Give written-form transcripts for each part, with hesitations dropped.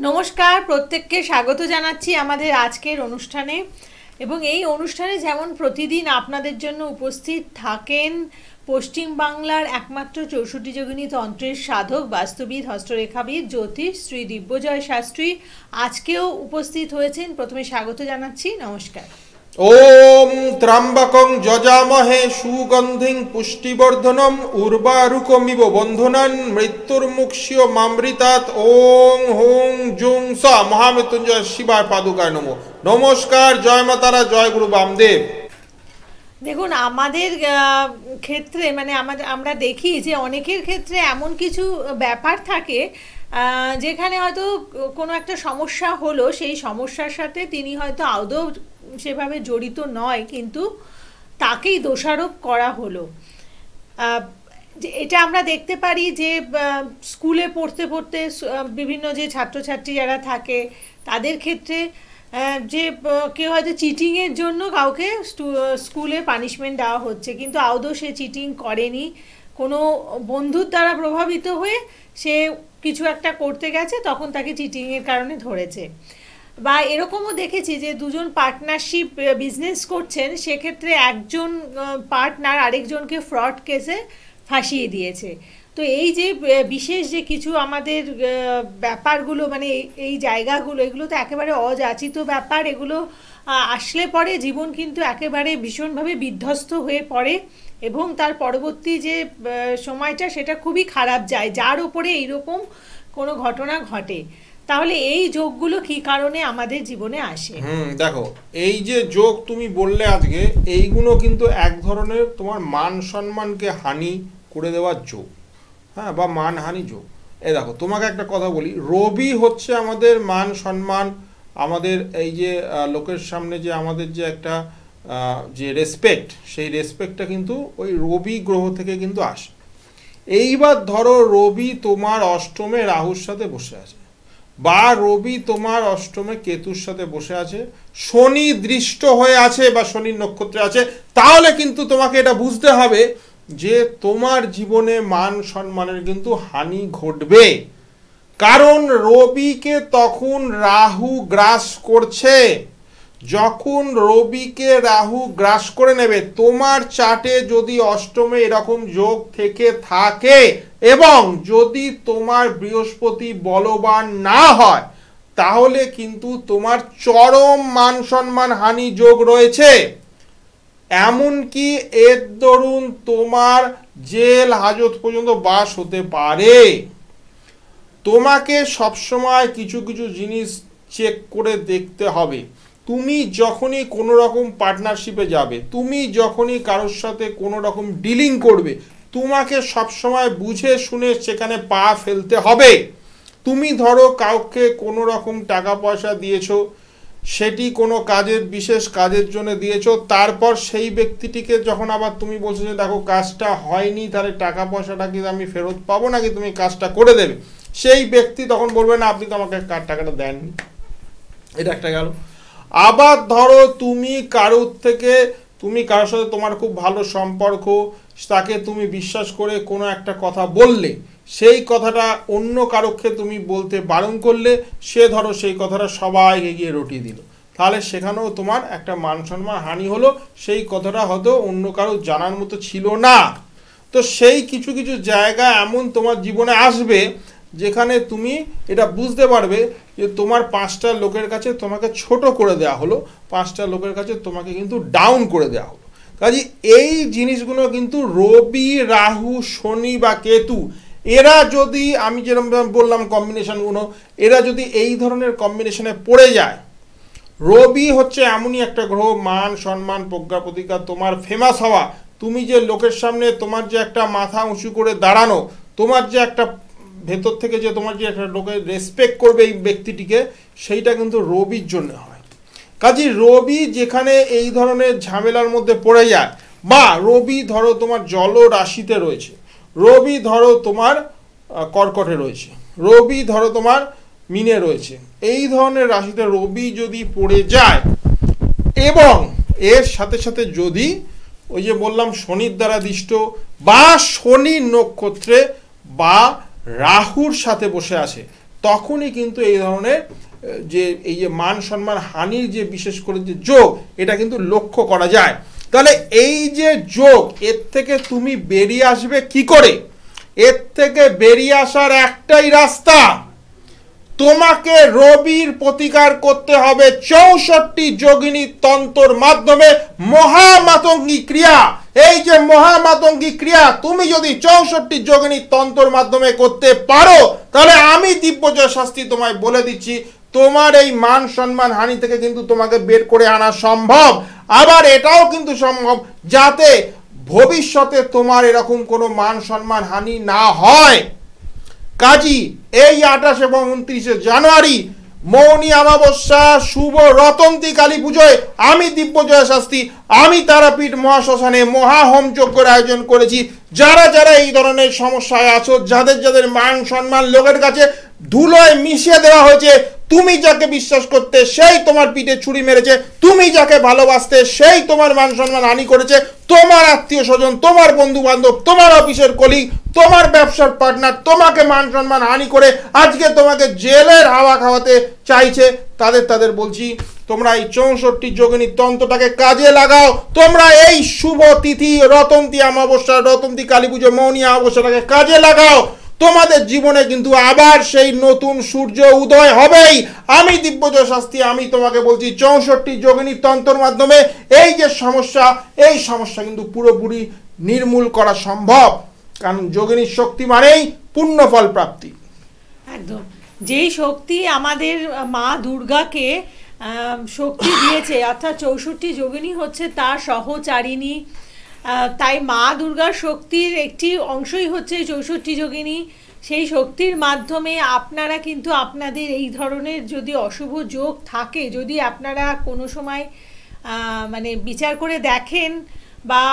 নমস্কার, প্রত্যেককে স্বাগত জানাচ্ছি আমাদের আজকের অনুষ্ঠানে। এবং এই অনুষ্ঠানে যেমন প্রতিদিন আপনাদের জন্য উপস্থিত থাকেন পশ্চিমবাংলার একমাত্র 64 যোগিনী তন্ত্রের সাধক, বাস্তুবিদ, হস্তরেখাবিদ, জ্যোতিষ শ্রী দিব্যজয় শাস্ত্রী আজকেও উপস্থিত হয়েছেন। প্রথমে স্বাগত জানাচ্ছি, নমস্কার। ওম ত্র্যম্বকং যজামহে সুগন্ধিং পুষ্টিবর্ধনম উর্বারুকমিব বন্ধনান মৃত্যুর্মুক্ষীয় মামৃতাৎ। ওং হুং জুং স মহামৃত্যুঞ্জয় শিবায় পাদুকায় নমঃ। নমস্কার, জয় মাতারা, জয় গুরু বামদেব। দেখুন, আমাদের ক্ষেত্রে মানে আমরা দেখি যে অনেকের ক্ষেত্রে এমন কিছু ব্যাপার থাকে যেখানে হয়তো কোনো একটা সমস্যা হলো, সেই সমস্যার সাথে তিনি হয়তো আদৌ সেভাবে জড়িত নয়, কিন্তু তাকেই দোষারোপ করা হলো। এটা আমরা দেখতে পারি যে স্কুলে পড়তে পড়তে বিভিন্ন যে ছাত্রছাত্রী যারা থাকে তাদের ক্ষেত্রে যে কেউ হয়তো চিটিংয়ের জন্য কাউকে স্কুলে পানিশমেন্ট দেওয়া হচ্ছে, কিন্তু আদৌ সে চিটিং করেনি, কোনো বন্ধুর দ্বারা প্রভাবিত হয়ে সে কিছু একটা করতে গেছে, তখন তাকে চিটিংয়ের কারণে ধরেছে। বা এরকমও দেখেছি যে দুজন পার্টনারশিপ বিজনেস করছেন, সেক্ষেত্রে একজন পার্টনার আরেকজনকে ফ্রড কেসে ফাঁসিয়ে দিয়েছে। তো এই যে বিশেষ যে কিছু আমাদের ব্যাপারগুলো, মানে এই জায়গাগুলো, এগুলো তো একেবারে অযাচিত ব্যাপার। এগুলো আসলে পরে জীবন কিন্তু একেবারে ভীষণভাবে বিধ্বস্ত হয়ে পড়ে এবং তার পরবর্তী যে সময়টা সেটা খুবই খারাপ যায় যার ওপরে এইরকম কোনো ঘটনা ঘটে। তাহলে এই যোগগুলো কি কারণে আমাদের জীবনে আসে? দেখো, এই যে যোগ তুমি বললে আজকে, এইগুলো কিন্তু এক ধরনের তোমার মান সম্মানকে হানি করে দেওয়ার যোগ, হ্যাঁ, বা মানহানি যোগ। দেখো, তোমাকে একটা কথা বলি, রবি হচ্ছে আমাদের মান সম্মান, আমাদের এই যে লোকের সামনে যে আমাদের যে একটা যে রেসপেক্ট, সেই রেসপেক্টটা কিন্তু ওই রবি গ্রহ থেকে কিন্তু আসে। এইবার ধরো রবি তোমার অষ্টমে রাহুর সাথে বসে আছে, বা রবি তোমার অষ্টমে কেতুর সাথে বসে আছে, শনি দৃষ্ট হয়ে আছে বা শনির নক্ষত্রে আছে, তাহলে কিন্তু তোমাকে এটা বুঝতে হবে যে তোমার জীবনে মান সম্মানের কিন্তু হানি ঘটবে। কারণ রবিকে তখন রাহু গ্রাস করছে। যখন রবিকে রাহু গ্রাস করে নেবে, তোমার চার্টে যদি অষ্টমে এরকম যোগ থেকে থাকে এবং যদি তোমার বৃহস্পতি বলবান না হয়, তাহলে কিন্তু তোমার চরম মান সম্মান হানি যোগ রয়েছে। এমনকি এর দরুন তোমার জেল হাজত পর্যন্ত বাস হতে পারে। তোমাকে সবসময় কিছু কিছু জিনিস চেক করে দেখতে হবে। তুমি যখনই কোনো রকম পার্টনারশিপে যাবে, তুমি যখনই কারোর সাথে কোনো রকম ডিলিং করবে, তোমাকে সবসময় বুঝে শুনে সেখানে পা ফেলতে হবে। তুমি ধরো কাউকে কোনো রকম টাকা পয়সা দিয়েছো, সেটি কোনো কাজের বিশেষ কাজের জন্য দিয়েছো, তারপর সেই ব্যক্তিটিকে যখন আবার তুমি বলছো যে দেখো কাজটা হয়নি, তাহলে টাকা পয়সাটা কি আমি ফেরত পাবো নাকি তুমি কাজটা করে দেবে, সেই ব্যক্তি তখন বলবে না আপনি তো আমাকে টাকাটা দেননি। এটা একটা গেল। আবার ধরো তুমি কারোর সাথে তোমার খুব ভালো সম্পর্ক, তাকে তুমি বিশ্বাস করে কোনো একটা কথা বললে, সেই কথাটা অন্য কারোকে তুমি বলতে বারণ করলে, সে ধরো সেই কথাটা সবাইকে গিয়ে রটিয়ে দিল, তাহলে সেখানেও তোমার একটা মান সম্মান হানি হলো। সেই কথাটা হয়তো অন্য কারো জানার মতো ছিল না। তো সেই কিছু কিছু জায়গা এমন তোমার জীবনে আসবে যেখানে তুমি এটা বুঝতে পারবে যে তোমার 5টা লোকের কাছে তোমাকে ছোট করে দেওয়া হলো, 5টা লোকের কাছে তোমাকে কিন্তু ডাউন করে দেওয়া হলো। কাজে এই জিনিসগুলো কিন্তু রবি, রাহু, শনি বা কেতু, এরা যদি, আমি যেরকম বললাম কম্বিনেশনগুলো, এরা যদি এই ধরনের কম্বিনেশনে পড়ে যায়, রবি হচ্ছে এমনই একটা গ্রহ, মান সম্মান, প্রজ্ঞা প্রতিকার, তোমার ফেমাস হওয়া, তুমি যে লোকের সামনে তোমার যে একটা মাথা উঁচু করে দাঁড়ানো, তোমার যে একটা ভেতর থেকে যে তোমার যে একটা লোকের রেসপেক্ট করবে এই ব্যক্তিটিকে, সেইটা কিন্তু রবির জন্য হয়। কাজে রবি যেখানে এই ধরনের ঝামেলার মধ্যে পড়ে যায়, বা রবি ধরো তোমার জল রাশিতে রয়েছে, রবি ধরো তোমার কর্কটে রয়েছে, রবি ধরো তোমার মিনে রয়েছে, এই ধরনের রাশিতে রবি যদি পড়ে যায় এবং এর সাথে সাথে যদি ওই যে বললাম শনির দ্বারা দিষ্ট বা শনির নক্ষত্রে বা রাহুর সাথে বসে আছে, তখনই কিন্তু এই ধরনের যে এই যে মান সম্মান হানির যে বিশেষ করে যে যোগ, এটা কিন্তু লক্ষ্য করা যায়। তাহলে এই যে যোগ, এর থেকে তুমি বেরিয়ে আসবে কি করে? এর থেকে বেরিয়ে আসার একটাই রাস্তা, তোমাকে রবির প্রতিকার করতে হবে 64 যোগিনী তন্ত্রর মাধ্যমে মহামাতঙ্গী ক্রিয়া। এই যে মহামাতঙ্গী ক্রিয়া তুমি যদি 64 যোগিনী তন্ত্রর মাধ্যমে করতে পারো, তাহলে আমি দিব্যজয় শাস্ত্রী তোমায় বলে দিচ্ছি, তোমার এই মান সম্মান হানি থেকে কিন্তু তোমাকে বের করে আনা সম্ভব। আবার এটাও কিন্তু সম্ভব যাতে ভবিষ্যতে তোমার এরকম কোনো মান সম্মান হানি না হয়। কাজী এই 28 এবং 29 জানুয়ারি মৌনী অমাবস্যা শুভ রতন্তী কালী পুজোয় আমি দিব্যজয় শাস্ত্রী, আমি তারাপীঠ মহাশ্মশানে মহাহোম যজ্ঞের আয়োজন করেছি। যারা যারা এই ধরনের সমস্যায় আছো, যাদের যাদের মান সম্মান লোকের কাছে ধুলোয় মিশিয়ে দেওয়া হয়েছে, তুমি যাকে বিশ্বাস করতে সেই তোমার পিঠে ছুরি মেরেছে, তুমি যাকে ভালোবাসতে সেই তোমার মান সম্মান হানি করেছে, তোমার আত্মীয় স্বজন, তোমার বন্ধু বান্ধব, তোমার অফিসের কলিগ, তোমার ব্যবসার পার্টনার তোমাকে মান সম্মান হানি করে আজকে তোমাকে জেলের হাওয়া খাওয়াতে চাইছে, তাদের বলছি তোমরা এই 64 যোগিনী তন্ত্রটাকে কাজে লাগাও। তোমরা এই শুভ তিথি রতন্তী অমাবস্যা, রতন্তী কালী পুজো, মৌনী অমাবস্যাটাকে কাজে লাগাও। তোমাদের জীবনে কিন্তু আবার সেই নতুন সূর্য উদয় হবেই। আমি দিব্যজয় শাস্ত্রী, আমি তোমাকে বলছি 64 যোগিনী তন্ত্রের মাধ্যমে এই যে সমস্যা, এই সমস্যা কিন্তু পুরোপুরি নির্মূল করা সম্ভব। কারণ যোগিনীর শক্তি মানেই পুণ্যফল প্রাপ্তি। একদম, যেই শক্তি আমাদের মা দুর্গাকে শক্তি দিয়েছে, অর্থাৎ 64 যোগিনী হচ্ছে তার সহচারিণী। তাই মা দুর্গার শক্তির একটি অংশই হচ্ছে 64 যোগিনী। সেই শক্তির মাধ্যমে আপনারা কিন্তু আপনাদের এই ধরনের যদি অশুভ যোগ থাকে, যদি আপনারা কোনো সময় মানে বিচার করে দেখেন বা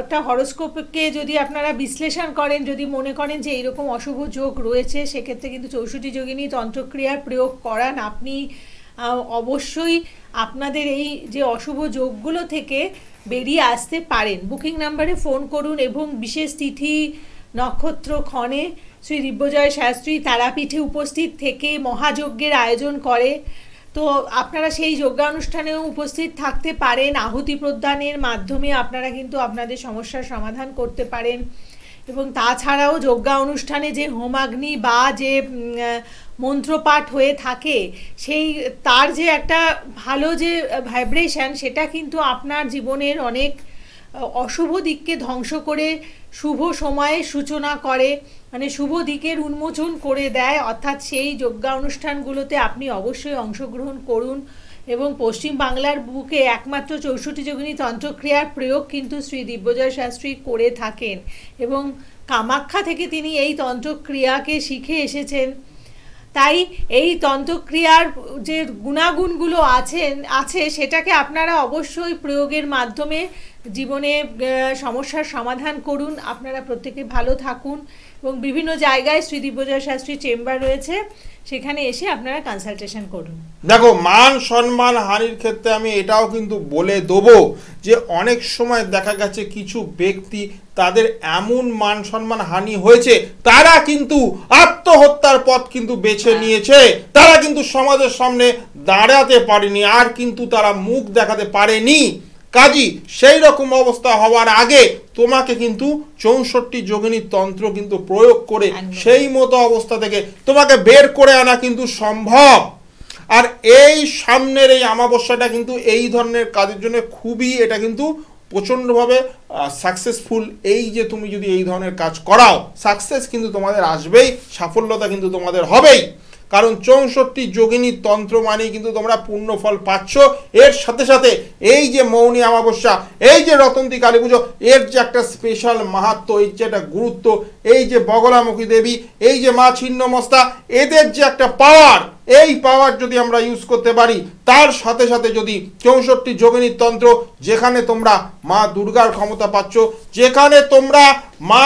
একটা হরোস্কোপকে যদি আপনারা বিশ্লেষণ করেন, যদি মনে করেন যে এইরকম অশুভ যোগ রয়েছে, সেক্ষেত্রে কিন্তু 64 যোগিনী তন্ত্রক্রিয়ার প্রয়োগ করান। আপনি অবশ্যই আপনাদের এই যে অশুভ যোগগুলো থেকে বেরিয়ে আসতে পারেন। বুকিং নাম্বারে ফোন করুন এবং বিশেষ তিথি নক্ষত্র ক্ষণে শ্রী দিব্যজয় শাস্ত্রী তারাপীঠে উপস্থিত থেকে মহাযজ্ঞের আয়োজন করে। তো আপনারা সেই যজ্ঞানুষ্ঠানেও উপস্থিত থাকতে পারেন। আহুতি প্রদানের মাধ্যমে আপনারা কিন্তু আপনাদের সমস্যার সমাধান করতে পারেন। এবং তাছাড়াও যজ্ঞা অনুষ্ঠানে যে হোমাগ্নি বা যে মন্ত্রপাঠ হয়ে থাকে, সেই তার যে একটা ভালো যে ভাইব্রেশন, সেটা কিন্তু আপনার জীবনের অনেক অশুভ দিককে ধ্বংস করে শুভ সময়ের সূচনা করে, মানে শুভ দিকের উন্মোচন করে দেয়। অর্থাৎ সেই যজ্ঞা অনুষ্ঠানগুলোতে আপনি অবশ্যই অংশগ্রহণ করুন। এবং পশ্চিম বাংলার বুকে একমাত্র 64 যোগিনী তন্ত্রক্রিয়ার প্রয়োগ কিন্তু শ্রী দিব্যজয় শাস্ত্রী করে থাকেন এবং কামাখ্যা থেকে তিনি এই তন্ত্রক্রিয়াকে শিখে এসেছেন। তাই এই তন্ত্রক্রিয়ার যে গুণাগুণগুলো আছে সেটাকে আপনারা অবশ্যই প্রয়োগের মাধ্যমে জীবনে সমস্যার সমাধান করুন। আপনারা প্রত্যেকে ভালো থাকুন এবং বিভিন্ন জায়গায় শ্রী দিব্যজয় শাস্ত্রী চেম্বার রয়েছে, সেখানে এসে আপনারা কনসালটেশন করুন। দেখো, মান সম্মান হানির ক্ষেত্রে আমি এটাও কিন্তু বলে দেবো যে অনেক সময় দেখা গেছে কিছু ব্যক্তি তাদের এমন মান সম্মান হানি হয়েছে, তারা কিন্তু আত্মহত্যার পথ কিন্তু বেছে নিয়েছে, তারা কিন্তু সমাজের সামনে দাঁড়াতে পারেনি, আর কিন্তু তারা মুখ দেখাতে পারেনি। কাজী সেই রকম অবস্থা হওয়ার আগে তোমাকে কিন্তু 64 যোগিনী তন্ত্র কিন্তু প্রয়োগ করে সেই মতো অবস্থা থেকে তোমাকে বের করে আনা কিন্তু সম্ভব। আর এই সামনের এই অমাবস্যাটা কিন্তু এই ধরনের কাজের জন্য খুবই, এটা কিন্তু প্রচণ্ডভাবে সাকসেসফুল। এই যে তুমি যদি এই ধরনের কাজ করাও, সাকসেস কিন্তু তোমাদের আসবেই, সাফল্যতা কিন্তু তোমাদের হবেই। কারণ 64 যোগিনী তন্ত্র মানেই কিন্তু তোমরা পূর্ণ ফল পাচ্ছ। এর সাথে সাথে এই যে মৌনী অমাবস্যা, এই যে রতন্তী কালী পুজো, এর যে একটা স্পেশাল মাহাত্ম্য, এর যে একটা গুরুত্ব, এই যে বগলামুখী দেবী, এই যে মা ছিন্নমস্তা, এদের যে একটা পাওয়ার, এই পাওয়ার যদি আমরা ইউজ করতে পারি, তার সাথে সাথে যদি 64 যোগিনী তন্ত্র, যেখানে তোমরা মা দুর্গার ক্ষমতা পাচ্ছ, যেখানে তোমরা মা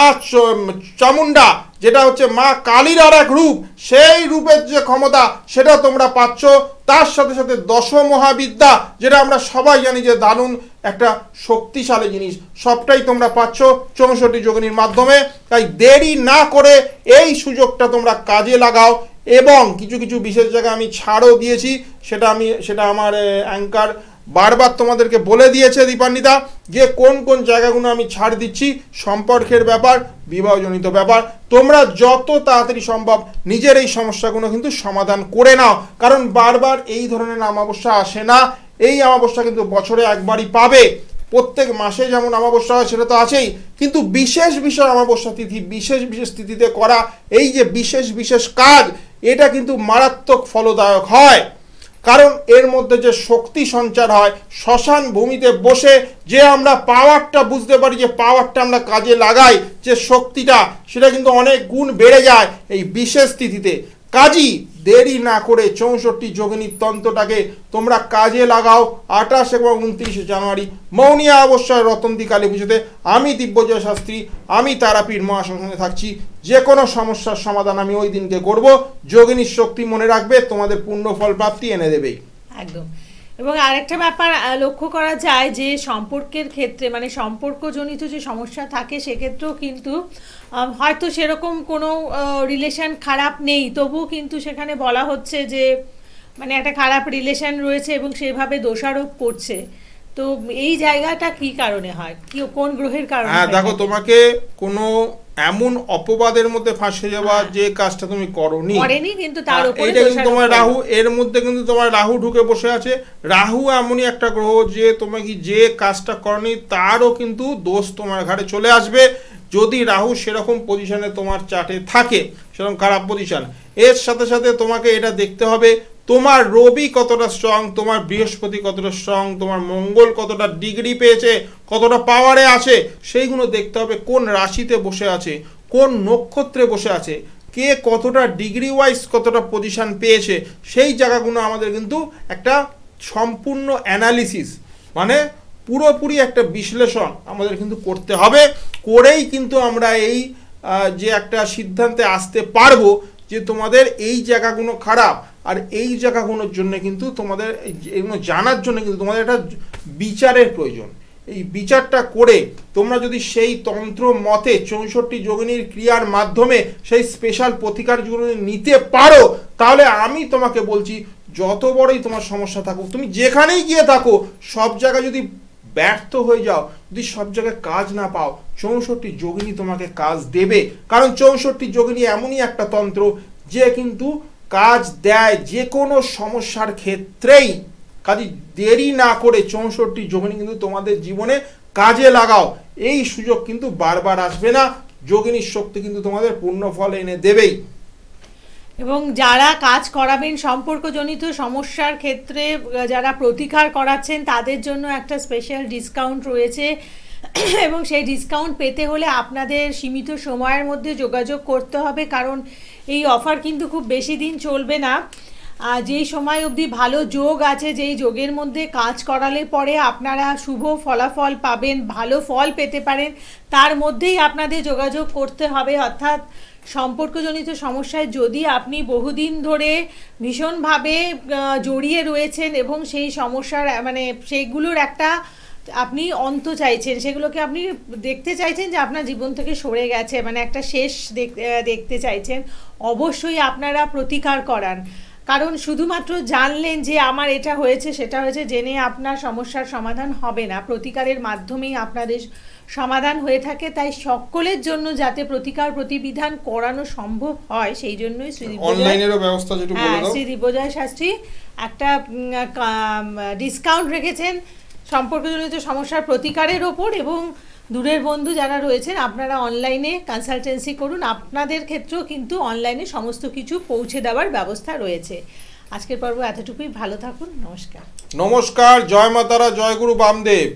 চামুন্ডা, যেটা হচ্ছে মা কালীর আর এক রূপ, সেই রূপের যে ক্ষমতা সেটা তোমরা পাচ্ছ, তার সাথে সাথে দশ মহাবিদ্যা, যেটা আমরা সবাই জানি যে দারুণ একটা শক্তিশালী জিনিস, সবটাই তোমরা পাচ্ছ 64 যোগিনীর মাধ্যমে। তাই দেরি না করে এই সুযোগটা তোমরা কাজে লাগাও এবং কিছু কিছু বিশেষ জায়গায় আমি ছাড়ও দিয়েছি, সেটা আমার অ্যাঙ্কার বারবার তোমাদেরকে বলে দিয়েছে দীপান্বিতা, যে কোন কোন জায়গাগুলো আমি ছাড় দিচ্ছি, সম্পর্কের ব্যাপার, বিবাহজনিত ব্যাপার। তোমরা যত তাড়াতাড়ি সম্ভব নিজের এই সমস্যাগুলো কিন্তু সমাধান করে নাও, কারণ বারবার এই ধরনের অমাবস্যা আসে না। এই অমাবস্যা কিন্তু বছরে একবারই পাবে। প্রত্যেক মাসে যেমন অমাবস্যা হয় সেটা তো আছেই, কিন্তু বিশেষ বিশেষ অমাবস্যা তিথি, বিশেষ বিশেষ তিথিতে করা এই যে বিশেষ বিশেষ কাজ, এটা কিন্তু মারাত্মক ফলদায়ক হয়। কারণ এর মধ্যে যে শক্তি সঞ্চার হয়, শ্মশান ভূমিতে বসে যে আমরা পাওয়ারটা বুঝতে পারি, যে পাওয়ারটা আমরা কাজে লাগাই, যে শক্তিটা, সেটা কিন্তু অনেক গুণ বেড়ে যায় এই বিশেষ তিথিতে। কাজী দেরি না করে 64 যোগিনীর তন্ত্রটাকে তোমরা কাজে লাগাও। 28 এবং 29 জানুয়ারি মৌনিয়া অবশ্যই রতন্তী কালী পুজোতে আমি দিব্যজয় শাস্ত্রী, আমি তারাপীঠ মহাশ্মশানে থাকছি। যে কোনো সমস্যার সমাধান আমি ওই দিনকে করব। যোগিনীর শক্তি মনে রাখবে, তোমাদের পূর্ণ ফল প্রাপ্তি এনে দেবেই। একদম। এবং আরেকটা ব্যাপার লক্ষ্য করা যায় যে সম্পর্কের ক্ষেত্রে, মানে সম্পর্কজনিত যে সমস্যা থাকে সেক্ষেত্রেও কিন্তু হয়তো সেরকম কোনো রিলেশন খারাপ নেই, তবুও কিন্তু সেখানে বলা হচ্ছে যে মানে একটা খারাপ রিলেশন রয়েছে এবং সেভাবে দোষারোপ করছে। তো এই জায়গাটা কি কারণে হয়, কি কোন গ্রহের কারণে? হ্যাঁ দেখো, তোমাকে কোনো এমন অপবাদের মধ্যে ফাঁসে যাওয়া যে কাজটা তুমি করনি, কিন্তু তার উপরে এইটা কিন্তু তোমার রাহু, এর মধ্যে কিন্তু তোমার রাহু ঢুকে বসে আছে। রাহু এমনই একটা গ্রহ যে তোমাকে যে কাজটা করনি তারও কিন্তু দোষ তোমার ঘাড়ে চলে আসবে, যদি রাহু সেরকম পজিশনে তোমার চার্টে থাকে, সেরকম খারাপ পজিশন। এর সাথে সাথে তোমাকে এটা দেখতে হবে তোমার রবি কতটা স্ট্রং, তোমার বৃহস্পতি কতটা স্ট্রং, তোমার মঙ্গল কতটা ডিগ্রি পেয়েছে, কতটা পাওয়ারে আছে, সেইগুলো দেখতে হবে। কোন রাশিতে বসে আছে, কোন নক্ষত্রে বসে আছে, কে কতটা ডিগ্রি ওয়াইজ কতটা পজিশন পেয়েছে, সেই জায়গাগুলো আমাদের কিন্তু একটা সম্পূর্ণ অ্যানালিসিস, মানে পুরোপুরি একটা বিশ্লেষণ আমাদের কিন্তু করতে হবে। করেই কিন্তু আমরা এই যে একটা সিদ্ধান্তে আসতে পারবো যে তোমাদের এই জায়গাগুলো খারাপ, আর এই জায়গাগুলোর জন্য কিন্তু তোমাদের এগুলো জানার জন্য কিন্তু তোমাদের একটা বিচারের প্রয়োজন। এই বিচারটা করে তোমরা যদি সেই তন্ত্র মতে 64 যোগিনীর ক্রিয়ার মাধ্যমে সেই স্পেশাল প্রতিকারগুলো নিতে পারো, তাহলে আমি তোমাকে বলছি যত বড়ই তোমার সমস্যা থাকুক, তুমি যেখানেই গিয়ে থাকো, সব জায়গায় যদি ব্যর্থ হয়ে যাও, যদি সব জায়গায় কাজ না পাও, 64 যোগিনী তোমাকে কাজ দেবে। কারণ 64 যোগিনী এমনই একটা তন্ত্র যে কিন্তু কাজ দেয় যে কোনো সমস্যার ক্ষেত্রেই। কাজে দেরি না করে 64 যোগিনী কিন্তু তোমাদের জীবনে কাজে লাগাও, এই সুযোগ কিন্তু বারবার আসবে না। যোগিনীর শক্তি কিন্তু তোমাদের পূর্ণ ফল এনে দেবেই। এবং যারা কাজ করাবেন সম্পর্কজনিত সমস্যার ক্ষেত্রে, যারা প্রতিকার করাচ্ছেন, তাদের জন্য একটা স্পেশাল ডিসকাউন্ট রয়েছে। এবং সেই ডিসকাউন্ট পেতে হলে আপনাদের সীমিত সময়ের মধ্যে যোগাযোগ করতে হবে, কারণ এই অফার কিন্তু খুব বেশি দিন চলবে না। যেই সময় অবধি ভালো যোগ আছে, যেই যোগের মধ্যে কাজ করালে পরে আপনারা শুভ ফলাফল পাবেন, ভালো ফল পেতে পারেন, তার মধ্যেই আপনাদের যোগাযোগ করতে হবে। অর্থাৎ সম্পর্কজনিত সমস্যায় যদি আপনি বহুদিন ধরে ভীষণভাবে জড়িয়ে রয়েছেন এবং সেই সমস্যার মানে সেইগুলোর একটা আপনি অন্ত চাইছেন, সেগুলোকে আপনি দেখতে চাইছেন যে আপনার জীবন থেকে সরে গেছে, মানে একটা শেষ দেখতে চাইছেন, অবশ্যই আপনারা প্রতিকার করান। কারণ শুধুমাত্র জানলেন যে আমার এটা হয়েছে সেটা হয়েছে জেনে আপনার সমস্যার সমাধান হবে না, প্রতিকারের মাধ্যমেই আপনাদের সমাধান হয়ে থাকে। তাই সকলের জন্য যাতে প্রতিকার প্রতিবিধান করানো সম্ভব হয়, সেই জন্যই অনলাইনেরও ব্যবস্থা যেটা বলে দাও, শ্রী দিব্যজয় শাস্ত্রী একটা ডিসকাউন্ট রেখেছেন সম্পর্কজনিত সমস্যার প্রতিকারের ওপর। এবং দূরের বন্ধু যারা রয়েছেন, আপনারা অনলাইনে কনসালটেন্সি করুন, আপনাদের ক্ষেত্রেও কিন্তু অনলাইনে সমস্ত কিছু পৌঁছে দেওয়ার ব্যবস্থা রয়েছে। আজকের পর্ব এতটুকুই, ভালো থাকুন, নমস্কার। নমস্কার, জয় মা তারা, জয় গুরু বামদেব।